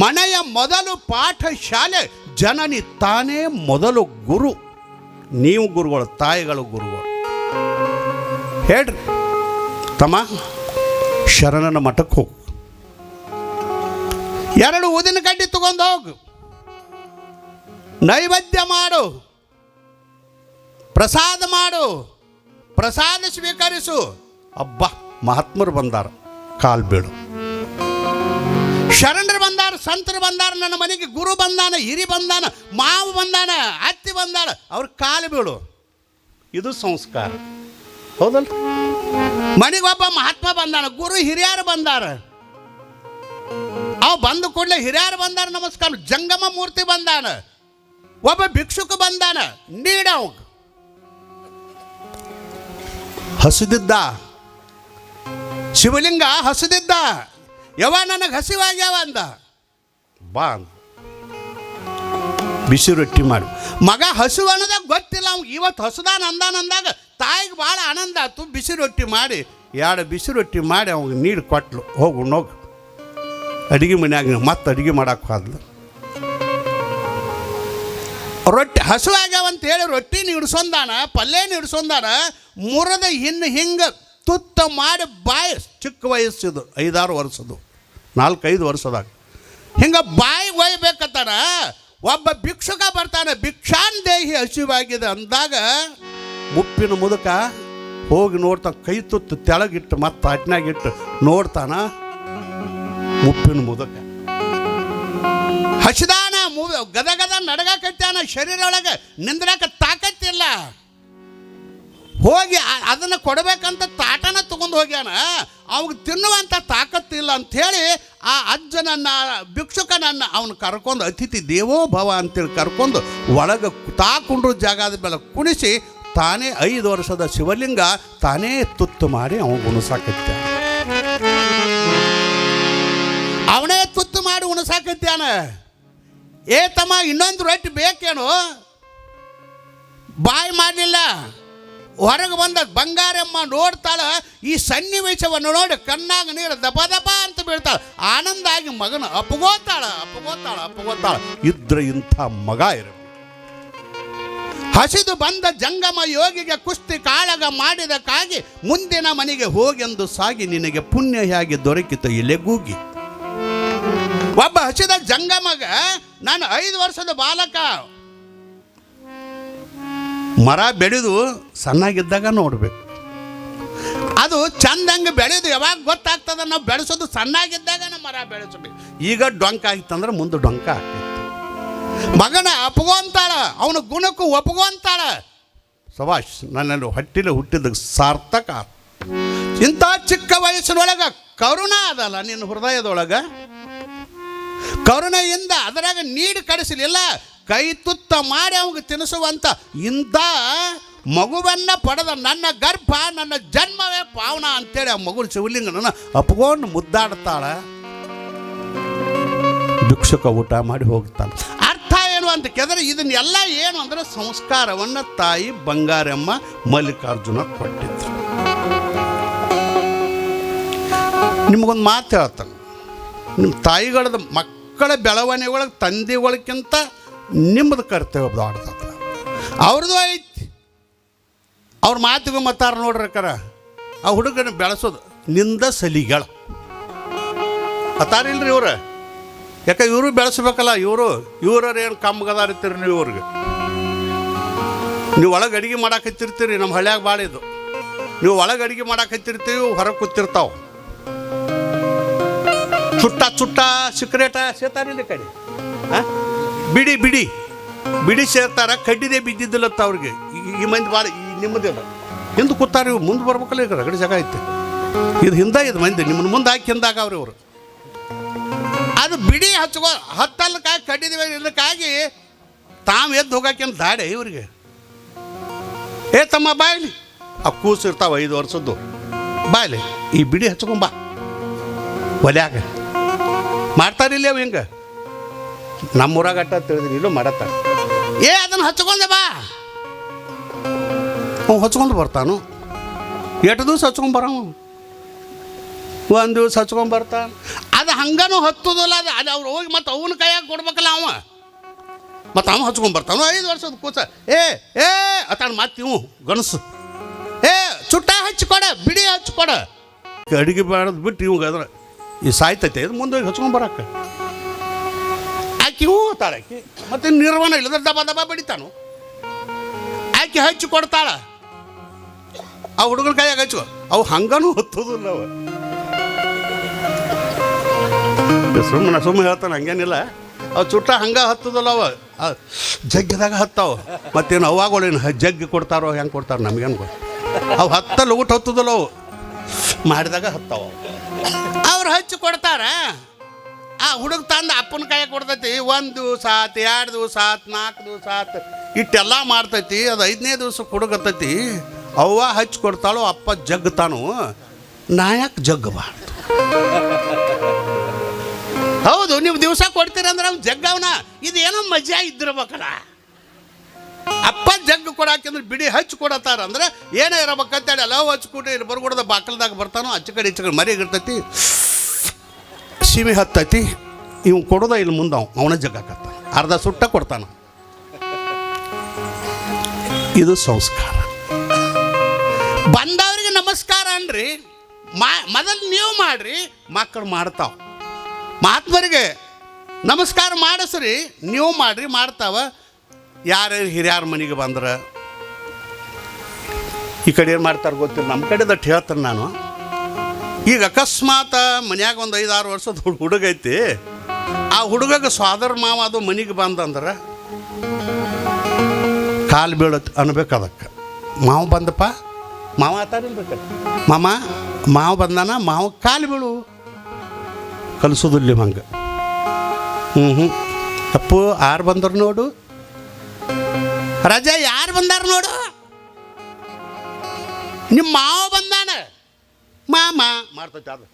ಮನೆಯ ಮೊದಲು ಪಾಠಶಾಲೆ, ಜನನಿ ತಾನೇ ಮೊದಲು ಗುರು. ನೀವು ಗುರುಗಳು, ತಾಯಿಗಳು ಗುರುಗಳು. ಹೇಳ್ರಿ ತಮ್ಮ, ಶರಣನ ಮಠಕ್ಕೆ ಹೋಗು, 2 ಊದಿನ ಕಡ್ಡಿ ತಗೊಂಡು ಹೋಗು, ನೈವೇದ್ಯ ಮಾಡು, ಪ್ರಸಾದ ಮಾಡು, ಪ್ರಸಾದ ಸ್ವೀಕರಿಸು. ಅಬ್ಬಾ, ಮಹಾತ್ಮರು ಬಂದಾರ, ಕಾಲು ಬೀಳು. ಶರಣರು ಬಂದಾರ, ಸಂತರು ಬಂದಾರ, ನನ್ನ ಮನೆಗೆ ಗುರು ಬಂದಾನ, ಹಿರಿ ಬಂದಾನ, ಮಾವು ಬಂದಾನ, ಅತ್ತಿ ಬಂದಾಳ, ಅವ್ರ ಕಾಲು ಬೀಳು. ಇದು ಸಂಸ್ಕಾರ, ಹೌದಲ್ಲ? ಮನೆಗೆ ಒಬ್ಬ ಮಹಾತ್ಮ ಬಂದಾನ, ಗುರು ಹಿರಿಯರು ಬಂದಾರ, ಅವು ಬಂದು ಕೂಡಲೇ ಹಿರಿಯರು ಬಂದಾರ ನಮಸ್ಕಾರ. ಜಂಗಮ ಮೂರ್ತಿ ಬಂದಾನ, ಒಬ್ಬ ಭಿಕ್ಷುಕ ಬಂದಾನ, ನೀಡ ಅವಾಗ. ಹಸಿದಿದ್ದ ಶಿವಲಿಂಗ, ಹಸಿದಿದ್ದ, ಯಾವ ನನಗೆ ಹಸಿವಾಗ್ಯಾವ ಅಂದ, ಬಾ ಬಿಸಿ ರೊಟ್ಟಿ ಮಾಡು. ಮಗ ಹಸಿವು ಅನ್ನೋದಾಗ ಗೊತ್ತಿಲ್ಲ ಅವ್ಗೆ, ಇವತ್ತು ಹಸುದಾನ ಅಂದಾಗ ತಾಯಿಗೆ ಭಾಳ ಆನಂದ ಆಯ್ತು. ಬಿಸಿ ರೊಟ್ಟಿ ಮಾಡಿ 2 ಬಿಸಿ ರೊಟ್ಟಿ ಮಾಡಿ ಅವಾಗ ನೀರು ಕೊಟ್ಲು, ಹೋಗು ಉಣ್ಣೋಗು. ಅಡುಗೆ ಮನ್ಯಾಗ ಮತ್ತೆ ಅಡುಗೆ ಮಾಡಕ್ಕೆ ಹೋದ್ಲು. ರೊಟ್ಟಿ ಹಸುವಾಗ್ಯಾವಂತ ಹೇಳಿ ರೊಟ್ಟಿ ನೀಡ್ಸೊಂದಾನ, ಪಲ್ಯ ನೀಡ್ಸೊಂದಾನ, ಮುರದ ಹಿಂಗೆ ತುತ್ತ ಮಾಡಿ ಬಾಯಿ, ಚಿಕ್ಕ ವಯಸ್ಸಿದು 5-6 ವರ್ಷದ್ದು, 4-5 ವರ್ಷದಾಗ ಹಿಂಗೆ ಬಾಯಿ ಒಯ್ಬೇಕತ್ತಾನ. ಒಬ್ಬ ಭಿಕ್ಷುಕ ಬರ್ತಾನೆ, ಭಿಕ್ಷಾನ್ ದೇಹಿ ಹಸಿವಾಗಿದೆ ಅಂದಾಗ ಮುಪ್ಪಿನ ಮುದುಕ ಹೋಗಿ ನೋಡ್ತಾನೆ, ಕೈ ತುತ್ತು ತೆಳಗಿಟ್ಟು ಮತ್ತೆ ಅಟ್ನಾಗಿಟ್ಟು ನೋಡ್ತಾನ. ಮುಪ್ಪಿನ ಮುದುಕ ಹಸಿದಾನ, ಗದಗದ ನಡಗಕತ್ತಾನ, ಶರೀರ ಒಳಗೆ ನಿಂದ್ರಾಕ ತಾಕತ್ತಿಲ್ಲ. ಹೋಗಿ ಅದನ್ನು ಕೊಡಬೇಕಂತ ತಾಟನ ತಗೊಂಡು ಹೋಗ್ಯಾನ, ಅವಾಗ ತಿನ್ನುವಂಥ ತಾಕತ್ತಿಲ್ಲ ಅಂಥೇಳಿ ಆ ಅಜ್ಜನನ್ನು, ಭಿಕ್ಷುಕನನ್ನು ಅವನು ಕರ್ಕೊಂಡು, ಅತಿಥಿ ದೇವೋ ಭವ ಅಂತೇಳಿ ಕರ್ಕೊಂಡು ಒಳಗೆ ತಾಕೊಂಡ್ರು ಜಾಗದ ಮೇಲೆ ಕುಣಿಸಿ, ತಾನೇ 5 ವರ್ಷದ ಶಿವಲಿಂಗ ತಾನೇ ತುತ್ತು ಮಾಡಿ ಅವನು ಉಣಸಾಕತ್ಯ. ಅವನೇ ತುತ್ತು ಮಾಡಿ ಉಣಸಾಕತ್ಯಾನ. ಏ ತಮ್ಮ, ಇನ್ನೊಂದು ರೊಟ್ಟಿ ಬೇಕೇನು? ಬಾಯಿ ಮಾಡಲಿಲ್ಲ. ಹೊರಗೆ ಬಂದ ಬಂಗಾರಮ್ಮ ನೋಡ್ತಾಳ, ಈ ಸನ್ನಿವೇಶವನ್ನು ನೋಡಿ ಕಣ್ಣಾಗ ನೀರು ದಪ ದಪ ಅಂತ ಬೀಳ್ತಾಳ. ಆನಂದ ಆಗಿ ಮಗನ ಅಪ್ಪಗೋತಾಳ. ಇದ್ರೆ ಇಂಥ ಮಗ ಇರಬೇಕು. ಹಸಿದು ಬಂದ ಜಂಗಮ ಯೋಗಿಗೆ ಕುಸ್ತಿ ಕಾಳಗ ಮಾಡಿದಕ್ಕಾಗಿ ಮುಂದಿನ ಮನೆಗೆ ಹೋಗೆಂದು ಸಾಗಿ, ನಿನಗೆ ಪುಣ್ಯ ಹೇಗೆ ದೊರಕಿತು ಇಲೆಗೂಗಿ. ಒಬ್ಬ ಹಸಿದ ಜಂಗಮಗ, ನಾನು 5 ವರ್ಷದ ಬಾಲಕ, ಮರ ಬೆಳೆದು ಸಣ್ಣಾಗಿದ್ದಾಗ ನೋಡ್ಬೇಕು. ಅದು ಚಂದಂಗೆ ಬೆಳೆದು ಯಾವಾಗ ಗೊತ್ತಾಗ್ತದ, ನಾವು ಬೆಳೆಸೋದು ಸಣ್ಣಾಗಿದ್ದಾಗ ನಾವು ಮರ ಬೆಳೆಸಬೇಕು. ಈಗ ಡೊಂಕ ಆಗಿತ್ತಂದ್ರೆ ಮುಂದೆ ಡೊಂಕ ಆಗ್ತೈತಿ. ಮಗನ ಅಪ್ಪಗೋಂತಾಳ, ಅವನ ಗುಣಕ್ಕೂ ಒಪ್ಪಗೋಂತಾಳ. ಸವಾಶ್, ನನ್ನಲ್ಲಿ ಹೊಟ್ಟಿಲೆ ಹುಟ್ಟಿದ ಸಾರ್ಥಕ. ಇಂಥ ಚಿಕ್ಕ ವಯಸ್ಸಿನೊಳಗೆ ಕರುಣಾ ಅದಲ್ಲ ನಿನ್ನ ಹೃದಯದೊಳಗೆ, ಕರುಣೆಯಿಂದ ಅದರಾಗ ನೀಡಿ ಕಡಿಸಲಿಲ್ಲ, ಕೈ ತುತ್ತ ಮಾಡಿ ಅವಾಗ ತಿನ್ನಿಸುವಂಥ ಇಂಥ ಮಗುವನ್ನು ಪಡೆದ ನನ್ನ ಗರ್ಭ, ನನ್ನ ಜನ್ಮವೇ ಪಾವನ ಅಂತೇಳಿ ಆ ಮಗುನ ಶಿವಲಿಂಗನನ್ನು ಅಪ್ಕೊಂಡು ಮುದ್ದಾಡ್ತಾಳ. ಭಿಕ್ಷುಕ ಊಟ ಮಾಡಿ ಹೋಗ್ತಾನೆ. ಅರ್ಥ ಏನು ಅಂತ ಕೇಳಿದ್ರೆ, ಇದನ್ನೆಲ್ಲ ಏನು ಅಂದರೆ ಸಂಸ್ಕಾರವನ್ನು ತಾಯಿ ಬಂಗಾರಮ್ಮ ಮಲ್ಲಿಕಾರ್ಜುನ ಕೊಟ್ಟಿದ್ರು. ನಿಮಗೊಂದು ಮಾತು ಹೇಳ್ತಾನೆ, ನಿಮ್ಮ ತಾಯಿಗಳದ ಮಕ್ಕಳ ಬೆಳವಣಿಗೆ ತಂದೆಗಳಿಗಿಂತ ನಿಮ್ಮದು ಕರ್ತವ್ಯ ದೊಡ್ಡದ. ಅವ್ರದ್ದು ಐತಿ. ಅವ್ರ ಮಾತಿಗೂ ಮತ್ತಾರ ನೋಡ್ರಕ್ಕಾರ, ಆ ಹುಡುಗನ ಬೆಳೆಸೋದು ನಿಂದ ಸಲಿಗಳ ಅತ್ತಾರಿಲ್ರಿ ಇವ್ರು. ಯಾಕೆ ಇವರು ಬೆಳೆಸ್ಬೇಕಲ್ಲ, ಇವ್ರೇನು ಕಮ್ಮಗದಾರಿರ್ತೀರಿ ನೀವು. ಇವ್ರಿಗೆ ನೀವು ಒಳಗೆ ಅಡುಗೆ ಮಾಡಾಕತ್ತಿರ್ತೀರಿ. ನಮ್ಮ ಹಳ್ಳಿಯಾಗ ಬಾಳಿದು, ನೀವು ಒಳಗೆ ಅಡುಗೆ ಮಾಡಾಕತ್ತಿರ್ತೀವಿ, ಹೊರಗೆ ಕೂತಿರ್ತಾವೆ. ಚುಟ್ಟ ಸಿಕ್ರೇಟ ಸೇತಾರಿಲ್ಲ ಕಡೆ, ಬಿಡಿ ಸೇರ್ತಾರ. ಕಡ್ಡಿದೇ ಬಿದ್ದಿದ್ದಿಲ್ಲತ್ತ ಅವ್ರಿಗೆ. ಈ ಮಂದಿ ಭಾಳ ನಿಮ್ಮದಿಲ್ಲ, ಹಿಂದೆ ಕೂತಾರ. ಇವ್ರು ಮುಂದೆ ಬರ್ಬೇಕಲ್ಲ, ಈಗ ರಗಡೆ ಜಾಗ ಐತೆ. ಇದು ಹಿಂದೆ ಇದು ಮಂದಿ ನಿಮ್ಮನ್ನು ಮುಂದೆ ಹಾಕಿ ಹಿಂದಾಗವ್ರಿ ಇವರು. ಅದು ಬಿಡಿ ಹತ್ತಲ್ಕಾಗಿ ಕಡ್ಡಿದ ಇದಕ್ಕಾಗಿ ತಾವು ಎದ್ದು ಹೋಗಾಕೇನು ದಾಡೆ ಇವ್ರಿಗೆ. ಏ ತಮ್ಮ ಬಾಯ್ಲಿ, ಆ ಕೂಸಿರ್ತಾವ 5 ವರ್ಷದ್ದು, ಬಾಯ್ಲಿ ಈ ಬಿಡಿ ಹಚ್ಕೊಂಬಾ ಒಲ್ಯಾಗ. ಮಾಡ್ತಾರಿಲ್ಲ ಅವು ಹಿಂಗೆ. ನಮ್ಮೂರಾಗಟ್ಟ ತಿಳಿದ್ರಿ, ಇಲ್ಲೂ ಮಾಡತ್ತಾರೆ. ಏ ಅದನ್ನು ಹಚ್ಕೊಂಡೆ ಬಾ. ಹಚ್ಕೊಂಡು ಬರ್ತಾನು. ಎಷ್ಟು ದಿವಸ ಹಚ್ಕೊಂಡು ಬರೋ ಒಂದು ದಿವ್ಸ ಹಚ್ಕೊಂಬರ್ತಾನೆ. ಅದು ಹಂಗನೂ ಹತ್ತುದಿಲ್ಲ. ಅದು ಅವ್ರು ಹೋಗಿ ಮತ್ತು ಅವನ ಕೈಯಾಗ ಕೊಡ್ಬೇಕಲ್ಲ ಅವ. ಮತ್ತು ಅವ ಹಚ್ಕೊಂಬರ್ತಾನು 5 ವರ್ಷದ ಕೂಸ. ಏ ಅತಾನ ಮತ್ತೆ ಇವು ಗಣಸು ಚುಟ್ಟ ಹಚ್ಕೊಡ, ಬಿಡಿ ಹಚ್ಕೊಡ. ಅಡುಗೆ ಮಾಡೋದು ಬಿಟ್ಟು ಇವಾಗ ಅದ್ರ ಈ ಸಾಯ್ತೈತೆ ಇದು ಮುಂದೆ ಹೋಗಿ ಹಚ್ಕೊಂಬರಕ್ಕೆ. ಆಕೆ ಹೂ ತಾಳೆ ಆಕಿ ಮತ್ತು ನಿರ್ವಹಣ ಇಲ್ಲದ್ರೆ ದಬ ದಬ ಬಡಿತಾನು. ಆಕೆ ಹಚ್ಚಿ ಕೊಡ್ತಾಳ, ಆ ಹುಡುಗನ ಕೈಯಾಗ ಹಚ್ಚು. ಅವು ಹಂಗನೂ ಹತ್ತೋದಿಲ್ಲ. ಅವ ಸುಮ್ಮನೆ ಹೇಳ್ತಾನೆ, ಹಂಗೇನಿಲ್ಲ. ಅವು ಚುಟ್ಟ ಹಂಗೆ ಹತ್ತದಲ್ಲ. ಅವ ಜಗ್ಗಿದಾಗ ಹತ್ತಾವ. ಮತ್ತೇನು ಅವಾಗಳೇನು ಜಗ್ಗಿ ಕೊಡ್ತಾರೋ ಹೆಂಗೆ ಕೊಡ್ತಾರೋ ನಮಗೇನು ಗೊತ್ತು. ಅವು ಹತ್ತಲ್ಲಿ ಊಟ ಹತ್ತದಲ್ಲ. ಅವು ಮಾಡಿದಾಗ ಹತ್ತಾವ. ಅವ್ರು ಹಚ್ಚಿ ಕೊಡ್ತಾರ. ಆ ಹುಡುಗ ತಂದು ಅಪ್ಪನ ಕೈಯಾಗ ಕೊಡ್ತೈತಿ. 1 ದಿವಸ ಆತು, 2 ದಿವಸ ಆತು, 4 ದಿವಸ ಆತು, ಇಟ್ಟೆಲ್ಲ ಮಾಡ್ತೈತಿ. ಅದು 5ನೇ ದಿವ್ಸಕ್ಕೆ ಹುಡುಗತ್ತೈತಿ. ಅವ್ವ ಹಚ್ಚಿ ಕೊಡ್ತಾಳು, ಅಪ್ಪ ಜಗ್ತಾನು. ನಾ ಯಾಕೆ ಜಗ್ಗಬಾರ್ದು? ಹೌದು, ನೀವು ದಿವಸ ಕೊಡ್ತೀರಂದ್ರೆ ಅವ್ನು ಜಗ್ಗವನ. ಇದೇನೋ ಮಜಾ ಇದ್ದಿರ್ಬೇಕಲ್ಲ. ಅಪ್ಪ ಜಗ್ಗು ಕೊಡಾಕಂದ್ರೆ ಬಿಡಿ ಹಚ್ಚಿ ಕೊಡತ್ತಾರ ಅಂದ್ರೆ ಏನೇ ಇರಬೇಕಂತೇಳಿ ಎಲ್ಲ ಹಚ್ಕೊಟ್ಟು ಇಲ್ಲಿ ಬರ್ಕೊಡ್ದ ಬಾಕಲ್ದಾಗ ಬರ್ತಾನೋ. ಅಚ್ಚ ಕಡೆ ಇಚ್ಚ ಕಡೆ ಮರಿಗಿರ್ತೈತಿ, ಸೀಮೆ ಹತ್ತೈತಿ. ಇವ್ ಕೊಡೋದ ಇಲ್ಲಿ ಮುಂದೆ ಅವನ ಜಗ್ಗಾಕತ್ತ ಅರ್ಧ ಸುಟ್ಟ ಕೊಡ್ತಾನ. ಇದು ಸಂಸ್ಕಾರ. ಬಂದವ್ರಿಗೆ ನಮಸ್ಕಾರ ಅನ್ರಿ, ಮೊದಲು ನೀವು ಮಾಡ್ರಿ, ಮಕ್ಕಳು ಮಾಡ್ತಾವ. ಮಹಾತ್ಮರಿಗೆ ನಮಸ್ಕಾರ ಮಾಡಿಸ್ರಿ, ನೀವು ಮಾಡ್ರಿ, ಮಾಡ್ತಾವ. ಯಾರ್ಯಾರು ಹಿರಿಯರ ಮನೆಗೆ ಬಂದ್ರೆ ಈ ಕಡೆ ಏನು ಮಾಡ್ತಾರೆ ಗೊತ್ತಿಲ್ಲ. ನಮ್ಮ ಕಡೆ ದಟ್ಟು ಹೇಳ್ತಾನೆ ನಾನು. ಈಗ ಅಕಸ್ಮಾತ್ ಮನ್ಯಾಗ ಒಂದು 5-6 ವರ್ಷದ ಹುಡುಗ ಐತಿ. ಆ ಹುಡುಗಗೆ ಸೋದರ ಮಾವ ಅದು ಮನೆಗೆ ಬಂದಂದ್ರೆ ಕಾಲು ಬೀಳತ್ ಅನ್ಬೇಕು. ಅದಕ್ಕೆ ಮಾವ ಬಂದಪ್ಪ, ಮಾವ ಆತಾರಿಲ್ಬೇಕು, ಮಾವ ಬಂದಾನ, ಮಾವ ಕಾಲು ಬೀಳು ಕಲಿಸೋದಿಲ್ಲ ಹಂಗೆ. ಅಪ್ಪು ಯಾರು ಬಂದರು ನೋಡು, ರಜಾ ಯಾರು ಬಂದಾರ ನೋಡು, ನಿಮ್ಮ ಮಾವ ಬಂದಾನ, ಮಾಮ ಮಾಡ್ತೈತೆ. ಅದು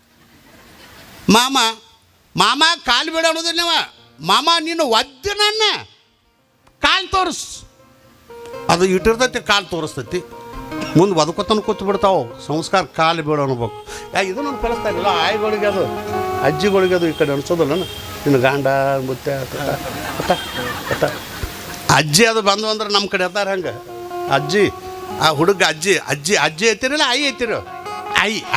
ಮಾಮ ಕಾಲು ಬಿಡ ಅನ್ನೋದಿಲ್ಲ. ನೀವು ಮಾಮ ನೀನು ಒದ್ದು ನನ್ನ ಕಾಲು ತೋರಿಸ್. ಅದು ಇಟ್ಟಿರ್ತೈತಿ, ಕಾಲು ತೋರಿಸ್ತೈತಿ. ಮುಂದೆ ಬದುಕೊತನ ಕೂತು ಬಿಡ್ತಾವೆ. ಸಂಸ್ಕಾರ ಕಾಲು ಬೀಳೋ ಅನ್ಬೇಕು. ಇದು ನಾನು ಕಲಿಸ್ತಾ ಇರಲಿಲ್ಲ. ಆಯಿಗಳಿಗೆ ಅದು ಅಜ್ಜಿಗಳಿಗೆ ಅದು ಈ ಕಡೆ ಅನ್ಸೋದಿಲ್ಲ. ನಿನ್ನ ಗಾಂಡ ಮುತ್ತೆ ಅತ್ತ ಅಜ್ಜಿ ಅದು ಬಂದು ಅಂದ್ರೆ ನಮ್ಮ ಕಡೆ ಅತ್ತಾರ ಹಂಗೆ. ಅಜ್ಜಿ ಆ ಹುಡುಗ ಅಜ್ಜಿ ಐತಿರಲ್ಲ, ಆಯಿ ಐತಿರೋ.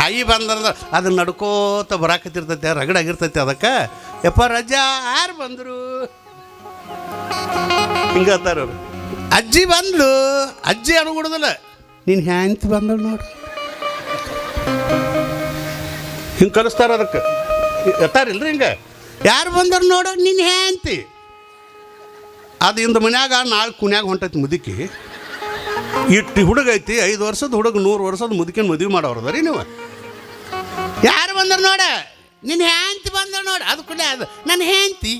ಆಯಿ ಬಂದ್ರೆ ಅದನ್ನ ನಡ್ಕೋತ ಬರಾಕತ್ತಿರ್ತೈತೆ, ರಗಡಾಗಿರ್ತೈತೆ. ಅದಕ್ಕೆ ಯಪ್ಪ ರಜಾ ಯಾರು ಬಂದರು ಹಿಂಗೆ ಅತ್ತಾರ ಅವ್ರು. ಅಜ್ಜಿ ಬಂದ್ಲು, ಅಜ್ಜಿ ಅನ್ಕೊಡೋದಿಲ್ಲ, ನೀನು ಹ್ಯಾಂತ ಬಂದಳು ನೋಡು, ಹಿಂಗೆ ಕಲಿಸ್ತಾರ. ಅದಕ್ಕೆ ಎತ್ತಾರಿಲ್ರಿ ಹಿಂಗೆ, ಯಾರು ಬಂದರು ನೋಡು ನಿನ್ನ ಹ್ಯಾಂತಿ. ಅದು ಇಂದ ಮನ್ಯಾಗ ನಾಳೆ ಕುನ್ಯಾಗ ಹೊಂಟೈತಿ ಮುದುಕಿ. ಇಟ್ಟು ಹುಡುಗ ಐತಿ, 5 ವರ್ಷದ ಹುಡುಗ 100 ವರ್ಷದ ಮುದುಕಿನ ಮದುವೆ ಮಾಡೋರದ ರೀ ನೀವು. ಯಾರು ಬಂದರು ನೋಡ, ನಿನ್ನ ಹ್ಯಾಂತಿ ಬಂದರು ನೋಡು. ಅದು ಕೂಡ ಅದು ನನ್ನ ಹ್ಯಾಂತಿ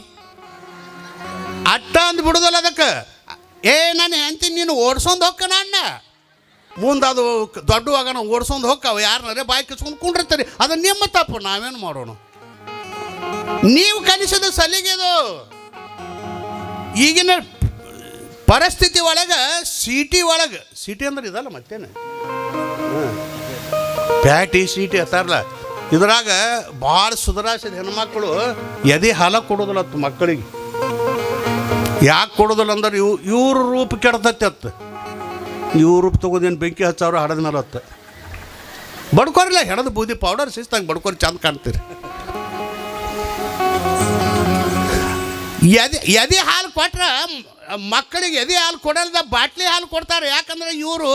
ಅಟ್ಟ ಅಂದು ಬಿಡೋದಲ್ಲ. ಅದಕ್ಕೆ ನನ್ನ ಹ್ಯಾಂತಿ ನೀನು ಓಡ್ಸೊಂದು ಹೊಕ್ಕ ಅಣ್ಣ. ಮುಂದೆ ಅದು ದೊಡ್ಡವಾಗ ನಾವು ಓಡ್ಸೊಂದು ಹೊಕ್ಕವ. ಯಾರನ್ನಾರೇ ಬಾಯಿ ಕಿಸ್ಕೊಂಡು ಕುಂಡಿರ್ತಾರೆ. ಅದು ನಿಮ್ಮ ತಪ್ಪು, ನಾವೇನು ಮಾಡೋಣ? ನೀವು ಕಲಿಸೋದು ಸಲಿಗೆದು. ಈಗಿನ ಪರಿಸ್ಥಿತಿ ಒಳಗೆ ಸಿಟಿ ಅಂದ್ರೆ ಇದಲ್ಲ ಮತ್ತೇನು, ಪ್ಯಾಟಿ ಸೀಟಿ ಹತ್ತಾರಲ್ಲ. ಇದ್ರಾಗ ಭಾಳ ಸುಧಾರಿಸಿದ ಹೆಣ್ಮಕ್ಳು ಎದೆ ಹಾಲ ಕೊಡೋದಿಲ್ಲ ಅತ್ತು ಮಕ್ಕಳಿಗೆ. ಯಾಕೆ ಕೊಡೋದಿಲ್ಲ ಅಂದ್ರೆ ಇವ್ರ ರೂಪ ಕೆಡ್ತೈತೆ ಅತ್ತು. ಇವ್ರ ರೂಪ ತೊಗೋದೇನು ಬೆಂಕಿ ಹಚ್ಚವ್ರು ಹಡದ ಮೇಲೆ ಅತ್ತು. ಬಡ್ಕೋರಿಲ್ಲ, ಹೆಣದ ಬೂದಿ ಪೌಡರ್ ಶಿಸ್ತಂಗೆ ಬಡ್ಕೋರಿ ಚಂದ ಕಾಣ್ತೀರಿ. ಎದೆ ಹಾಲು ಕೊಟ್ರೆ ಮಕ್ಕಳಿಗೆ ಎದೆ ಹಾಲು ಕೊಡಲ್ದ ಬಾಟ್ಲಿ ಹಾಲು ಕೊಡ್ತಾರೆ. ಯಾಕಂದ್ರೆ ಇವರು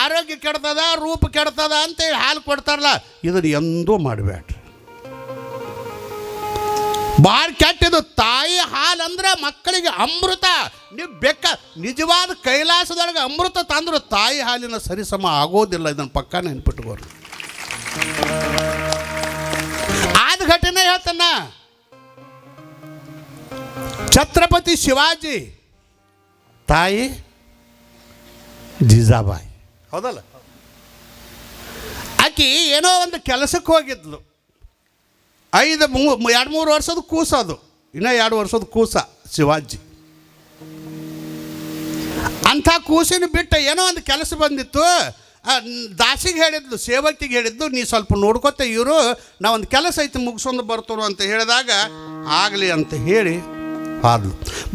ಆರೋಗ್ಯ ಕೆಡ್ತದ, ರೂಪ ಕೆಡ್ತದ ಅಂತೇಳಿ ಹಾಲು ಕೊಡ್ತಾರಲ್ಲ. ಇದನ್ನು ಎಂದೂ ಮಾಡಬೇಡ್ರಿ, ಭಾಳ ಕೆಟ್ಟಿದು. ತಾಯಿ ಹಾಲು ಅಂದ್ರೆ ಮಕ್ಕಳಿಗೆ ಅಮೃತ. ನೀವು ನಿಜವಾದ ಕೈಲಾಸದೊಳಗೆ ಅಮೃತ ತಂದ್ರು ತಾಯಿ ಹಾಲಿನ ಸರಿಸಮ ಆಗೋದಿಲ್ಲ. ಇದನ್ನು ಪಕ್ಕ ನೆನ್ಪಿಟ್ಕೋರಿ. ಆದ ಘಟನೆ ಹೇಳ್ತಾನ. ಛತ್ರಪತಿ ಶಿವಾಜಿ ತಾಯಿ ಜೀಜಾಬಾಯಿ, ಹೌದಲ್ಲ? ಆಕಿ ಏನೋ ಒಂದು ಕೆಲಸಕ್ಕೆ ಹೋಗಿದ್ಲು. 2-3 ವರ್ಷದ ಕೂಸ. ಅದು ಇನ್ನೂ 2 ವರ್ಷದ ಕೂಸ ಶಿವಾಜಿ. ಅಂಥ ಕೂಸಿನ ಬಿಟ್ಟು ಏನೋ ಒಂದು ಕೆಲಸ ಬಂದಿತ್ತು. ದಾಸಿಗೆ ಹೇಳಿದ್ಲು, ಸೇವಕಿಗೆ ಹೇಳಿದ್ದು, ನೀ ಸ್ವಲ್ಪ ನೋಡ್ಕೊತ ಇವರು ನಾವೊಂದು ಕೆಲಸ ಐತಿ ಮುಗಿಸೊಂದು ಬರ್ತರು ಅಂತ ಹೇಳಿದಾಗ ಆಗಲಿ ಅಂತ ಹೇಳಿ ಆದ್ಲು.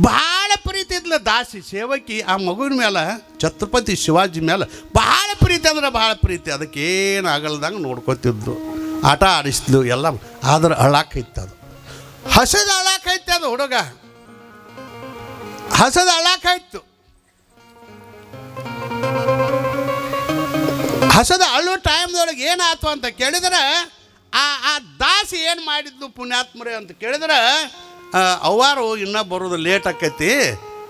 ಭಾಳ ಪ್ರೀತಿ ಇದ್ಲು ದಾಸಿ ಸೇವಕಿ ಆ ಮಗುವಿನ ಮೇಲೆ, ಛತ್ರಪತಿ ಶಿವಾಜಿ ಮೇಲೆ ಭಾಳ ಪ್ರೀತಿ ಅಂದ್ರೆ ಭಾಳ ಪ್ರೀತಿ. ಅದಕ್ಕೇನು ಆಗಲ್ದಂಗೆ ನೋಡ್ಕೊತಿದ್ಲು, ಆಟ ಆಡಿಸ್ಲು ಎಲ್ಲ. ಆದ್ರೆ ಅಳಾಕೈತೆ ಅದು, ಹಸದ ಅಳಾಕೈತೆ ಅದು ಹುಡುಗ, ಹಸದ ಅಳಾಕಾಯ್ತು. ಹಸದ ಅಳ್ಳೋ ಟೈಮ್ದೊಳಗೆ ಏನಾಯ್ತು ಅಂತ ಕೇಳಿದ್ರೆ ಆ ದಾಸಿ ಏನು ಮಾಡಿದ್ಲು ಪುಣ್ಯಾತ್ಮರೇ ಅಂತ ಕೇಳಿದ್ರೆ, ಅವ್ವಾರು ಇನ್ನೂ ಬರೋದು ಲೇಟ್ ಆಕೈತಿ,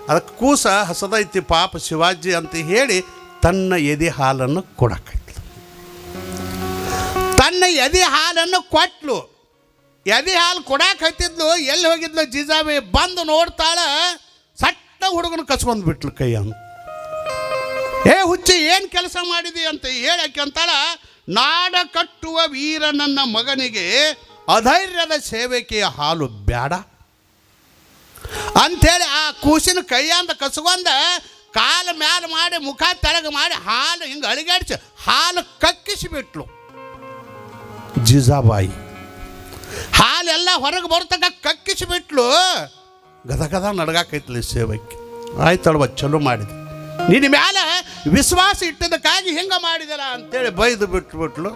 ಅದಕ್ಕೆ ಕೂಸ ಹಸದೈತಿ ಪಾಪ ಶಿವಾಜಿ ಅಂತ ಹೇಳಿ ತನ್ನ ಎದೆ ಹಾಲನ್ನು ಕೊಡಕೈತಿ. ತನ್ನ ಎದೆ ಹಾಲನ್ನು ಕೊಟ್ಲು. ಎದೆ ಹಾಲು ಕೊಡಾಕತ್ತಿದ್ಲು. ಎಲ್ಲಿ ಹೋಗಿದ್ಲು ಜಿಜಾಬಿ ಬಂದು ನೋಡ್ತಾಳ, ಸಟ್ಟ ಹುಡುಗನ ಕಸ್ಕೊಂಡ್ಬಿಟ್ಲು ಕೈಯನ್ನು. ಏ ಹುಚ್ಚಿ ಏನು ಕೆಲಸ ಮಾಡಿದಿ ಅಂತ ಹೇಳಕ್ಕೆ ಅಂತಾಳ, ನಾಡ ಕಟ್ಟುವ ವೀರ ನನ್ನ ಮಗನಿಗೆ ಅಧೈರ್ಯದ ಸೇವಕಿಯ ಹಾಲು ಬೇಡ ಅಂಥೇಳಿ ಆ ಕೂಸಿನ ಕೈಯಿಂದ ಕಸ್ಕೊಂಡ ಕಾಲ ಮ್ಯಾಲ ಮಾಡಿ ಮುಖ ತೆಳಗೆ ಮಾಡಿ ಹಾಲು ಹಿಂಗೆ ಅಳಿಗಾಡಿಸಿ ಹಾಲು ಕಕ್ಕಿಸಿಬಿಟ್ಲು ಜಿಜಾಬಾಯಿ. ಹಾಲೆಲ್ಲ ಹೊರಗೆ ಬರ್ತಕ್ಕ ಕಕ್ಕಿಸಿಬಿಟ್ಲು. ಗದ ಗದ ನಡ್ಗಾಕೈತ್ಲಿ ಸೇವಕಿ. ಆಯ್ತಲ್ವ ಚಲೋ ಮಾಡಿದೆ, ನಿನ್ನ ಮ್ಯಾಲೆ ವಿಶ್ವಾಸ ಇಟ್ಟದಕ್ಕಾಗಿ ಹಿಂಗೆ ಮಾಡಿದಲ್ಲ ಅಂತೇಳಿ ಬೈದು ಬಿಟ್ಬಿಟ್ಲು.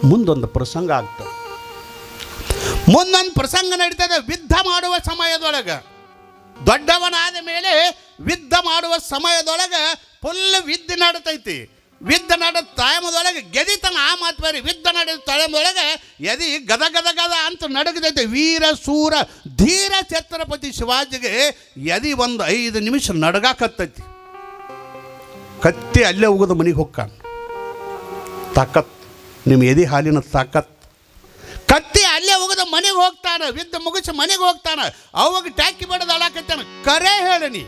ಮುಂದೊಂದು ಪ್ರಸಂಗ ಆಗ್ತದೆ, ಮುಂದೊಂದು ಪ್ರಸಂಗ ನಡೀತದೆ. ಯುದ್ಧ ಮಾಡುವ ಸಮಯದೊಳಗೆ, ದೊಡ್ಡವನಾದ ಮೇಲೆ ಯುದ್ಧ ಮಾಡುವ ಸಮಯದೊಳಗೆ ಫುಲ್ ವಿದ್ಯೆ ನಡತೈತಿ. ಯುದ್ಧ ನಡೆದ ಟೈಮದೊಳಗೆ ಗೆದಿತನ ಆ ಮಾತು ಬೇರೆ. ಯುದ್ಧ ನಡೆದ ಟೈಮದೊಳಗೆ ಎದಿ ಗದ ಗದ ಗದ ಅಂತ ನಡಗದೈತೆ. ವೀರ ಸೂರ ಧೀರ ಛತ್ರಪತಿ ಶಿವಾಜಿಗೆ ಎದಿ ಒಂದು 5 ನಿಮಿಷ ನಡಗಾಕತ್ತೈತಿ. ಕತ್ತಿ ಅಲ್ಲೇ ಹೋಗೋದು ಮನೆಗೆ ಹೊಕ್ಕಾನ. ತಾಕತ್, ನಿಮ್ಮ ಎದಿ ಹಾಲಿನ ತಾಕತ್. ಕತ್ತಿ ಅಲ್ಲೇ ಹೋಗೋದು ಮನೆಗೆ ಹೋಗ್ತಾನೆ. ಯುದ್ಧ ಮುಗಿಸಿ ಮನೆಗೆ ಹೋಗ್ತಾನೆ. ಅವಾಗ ಟ್ಯಾಕಿ ಬಡದು ಅಳಾಕತ್ತಾನ. ಕರೆ ಹೇಳನಿ,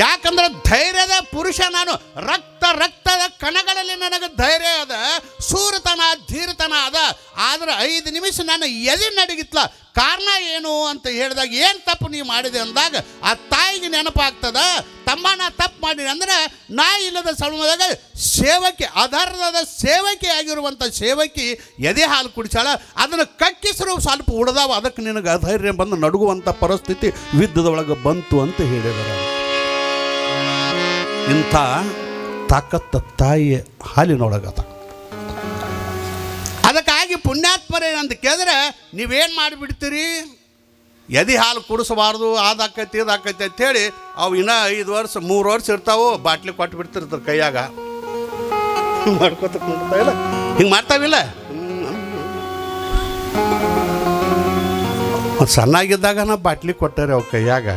ಯಾಕಂದ್ರೆ ಧೈರ್ಯದ ಪುರುಷ ನಾನು. ರಕ್ತದ ಕಣಗಳಲ್ಲಿ ನನಗೆ ಧೈರ್ಯ ಅದ, ಸೂರತನ ಧೀರತನ ಅದ. ಆದ್ರೆ 5 ನಿಮಿಷ ನಾನು ಎದೆ ನಡಗಿತ್ಲ. ಕಾರಣ ಏನು ಅಂತ ಹೇಳಿದಾಗ, ಏನು ತಪ್ಪು ನೀವು ಮಾಡಿದೆ ಅಂದಾಗ ಆ ತಾಯಿಗೆ ನೆನಪಾಗ್ತದ. ತಮ್ಮ ನಾ ತಪ್ಪು ಮಾಡಿ ಅಂದ್ರೆ ನಾ ಇಲ್ಲದ ಸಮಯದಾಗ ಸೇವಕಿ, ಅಧರ್ಮದ ಸೇವಕಿ ಆಗಿರುವಂಥ ಸೇವಕಿ ಎದೆ ಹಾಲು ಕುಡಿಸಾಳ. ಅದನ್ನು ಕಕ್ಕಿಸರು ಸ್ವಲ್ಪ ಉಳಿದಾವ. ಅದಕ್ಕೆ ನಿನಗೆ ಅಧೈರ್ಯ ಬಂದು ನಡುಗುವಂಥ ಪರಿಸ್ಥಿತಿ ಯುದ್ಧದೊಳಗೆ ಬಂತು ಅಂತ ಹೇಳಿದರು. ಇಂಥ ತಾಕತ್ತ ತಾಯಿ ಹಾಲಿನೊಳಗದ. ಅದಕ್ಕಾಗಿ ಪುಣ್ಯಾತ್ಮರೇನಂತ ಕೇಳಿದ್ರೆ ನೀವೇನು ಮಾಡಿಬಿಡ್ತೀರಿ, ಎದೆ ಹಾಲು ಕುಡಿಸಬಾರ್ದು, ಅದಾಕೈತಿ ಇದಾಕೈತಿ ಅಂಥೇಳಿ ಅವು ಇನ್ನೂ 5 ವರ್ಷ 3 ವರ್ಷ ಇರ್ತಾವೆ. ಬಾಟ್ಲಿ ಕೊಟ್ಟು ಬಿಡ್ತಿರ್ತಾರೆ ಕೈಯಾಗ. ಮಾಡ್ಕೊತ ಇಲ್ಲ ಹಿಂಗೆ ಮಾಡ್ತಾವಿಲ್ಲ. ಸಣ್ಣಾಗಿದ್ದಾಗ ನಾ ಬಾಟ್ಲಿ ಕೊಟ್ಟಾರೆ ಅವು ಕೈಯಾಗ.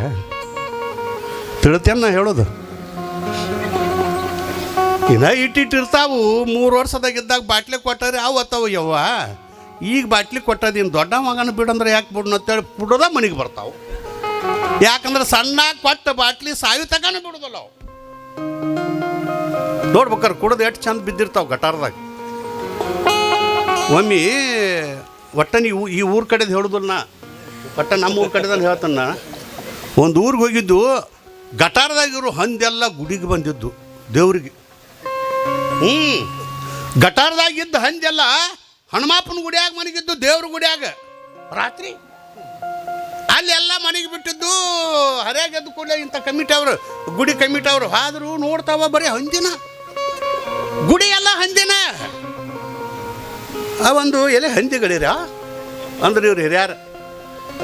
ತಿಳ್ತೇನೆ ನಾ ಹೇಳೋದು. ಇನ್ನು ಇಟ್ಟಿರ್ತಾವು. 3 ವರ್ಷದಾಗಿದ್ದಾಗ ಬಾಟ್ಲಿ ಕೊಟ್ಟಾರೆ ಅವು ಅತ್ತವು ಯವ್ವ. ಈಗ ಬಾಟ್ಲಿ ಕೊಟ್ಟದೀನು ದೊಡ್ಡ ಮಗನ ಬಿಡಂದ್ರೆ ಯಾಕೆ ಬಿಡೋಣ ಅಂತೇಳಿ ಬಿಡೋದ ಮನೆಗೆ ಬರ್ತಾವೆ. ಯಾಕಂದ್ರೆ ಸಣ್ಣ ಕೊಟ್ಟ ಬಾಟ್ಲಿ ಸಾಯು ತಗಾನೆ ಬಿಡೋದಲ್ಲ ಅವು. ನೋಡ್ಬೇಕಾರೆ ಕುಡ್ದು ಎಷ್ಟು ಚಂದ ಬಿದ್ದಿರ್ತಾವೆ ಗಟಾರದಾಗ. ಒಮ್ಮೆ ಒಟ್ಟ ನೀವು ಈ ಊರ ಕಡೆದು ಹೇಳೋದಿಲ್ಲ ನಾ, ಒಟ್ಟ ನಮ್ಮ ಊರ ಕಡೆದಲ್ಲಿ ಹೇಳ್ತಾನ. ಒಂದು ಊರಿಗೆ ಹೋಗಿದ್ದು, ಗಟಾರದಾಗಿರೋ ಹಂದೆಲ್ಲ ಗುಡಿಗೆ ಬಂದಿದ್ದು ದೇವ್ರಿಗೆ. ಗಟಾರದಾಗಿದ್ದ ಹಂದೆಲ್ಲ ಹನುಮಾಪನ ಗುಡಿಯಾಗ ಮನೆಗಿದ್ದು, ದೇವ್ರ ಗುಡಿಯಾಗ ರಾತ್ರಿ ಅಲ್ಲೆಲ್ಲ ಮನೆಗೆ ಬಿಟ್ಟಿದ್ದು. ಹರಿಯಾಗೆದ್ದು ಕೂಡಲೇ ಇಂಥ ಕಮಿಟಿ ಅವರು, ಗುಡಿ ಕಮಿಟಿ ಅವರು ಆದರೂ ನೋಡ್ತಾವ ಬರೀ ಹಂದಿನ ಗುಡಿ ಎಲ್ಲ ಹಂದಿನ. ಆ ಒಂದು ಎಲೆ ಹಂದಿಗಳಿರ ಅಂದ್ರೆ ಇವ್ರು ಹಿರಿಯಾರ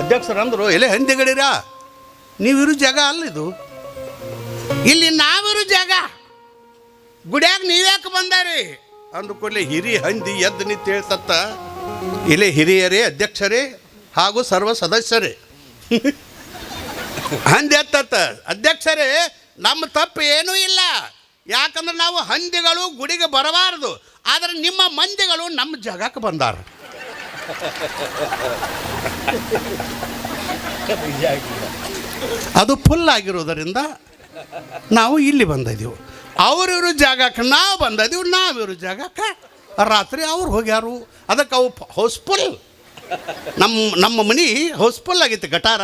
ಅಧ್ಯಕ್ಷರು ಅಂದರು, ಎಲೆ ಹಂದಿಗಳಿರ ನೀವಿರೋ ಜಾಗ ಅಲ್ಲ ಇದು, ಇಲ್ಲಿ ನಾವಿರೋ ಜಾಗ, ಗುಡಿಯಾಗ ನೀವ್ಯಾಕೆ ಬಂದಾರಿ ಅಂದು ಕೂಡಲೇ ಹಿರಿ ಹಂದಿ ಎದ್ದು ನಿಂತು ಹೇಳ್ತತ್ತ, ಇಲ್ಲೇ ಹಿರಿಯರೇ ಅಧ್ಯಕ್ಷರೇ ಹಾಗೂ ಸರ್ವ ಸದಸ್ಯರೇ. ಹಂದಿ ಎತ್ತತ್ತ, ಅಧ್ಯಕ್ಷರೇ ನಮ್ಮ ತಪ್ಪು ಏನೂ ಇಲ್ಲ, ಯಾಕಂದ್ರೆ ನಾವು ಹಂದಿಗಳು ಗುಡಿಗೆ ಬರಬಾರದು, ಆದರೆ ನಿಮ್ಮ ಮಂದಿಗಳು ನಮ್ಮ ಜಾಗಕ್ಕೆ ಬಂದಾರ. ಅದು ಫುಲ್ ಆಗಿರೋದರಿಂದ ನಾವು ಇಲ್ಲಿ ಬಂದಿದ್ದೀವಿ. ಅವ್ರಿವ್ರ ಜಾಗಕ್ಕೆ ನಾವು ಬಂದಿದ್ದೀವಿ, ನಾವಿರೋ ಜಾಗಕ್ಕೆ ರಾತ್ರಿ ಅವ್ರು ಹೋಗ್ಯಾರು. ಅದಕ್ಕೆ ಅವು ಹೌಸ್ಫುಲ್, ನಮ್ಮ ಮನೆ ಹೌಸ್ಫುಲ್ ಆಗೈತೆ ಗಟಾರ.